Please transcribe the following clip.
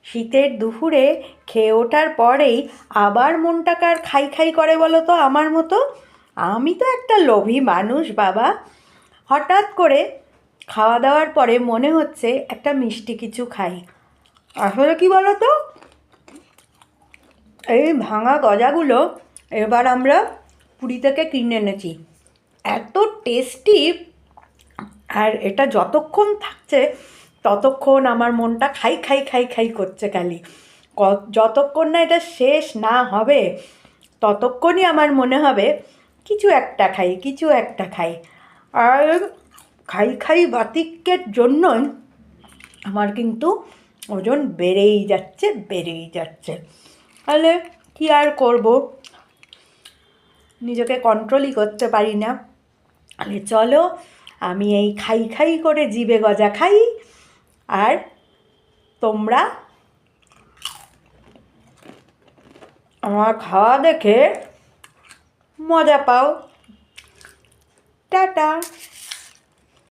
শীতের দুপুরে খেয়ে ওঠার পরেই আবার মনটা কার খাই খাই করে বলো তো আমার মতো? আমি তো একটা লোভী মানুষ বাবা। হঠাৎ করে খাওয়া দাওয়ার পরে মনে হচ্ছে একটা মিষ্টি কিছু খাই। আসলে কি বলো তো, এই ভাঙা গজাগুলো এবার আমরা পুরী থেকে কিনে এনেছি। এত টেস্টি, আর এটা যতক্ষণ থাকছে ততক্ষণ আমার মনটা খাই খাই খাই খাই করছে খালি। যতক্ষণ না এটা শেষ না হবে ততক্ষণই আমার মনে হবে কিছু একটা খাই, কিছু একটা খাই। আর খাই খাই বাতিকের জন্যই আমার কিন্তু ওজন বেড়েই যাচ্ছে, বেড়েই যাচ্ছে। তাহলে কী আর করব, নিজেকে কন্ট্রোলই করতে পারি না। তাহলে চলো আমি এই খাই খাই করে জিভে গজা খাই, আর তোমরা আমার খাওয়া দেখে মজা পাও। টাটা।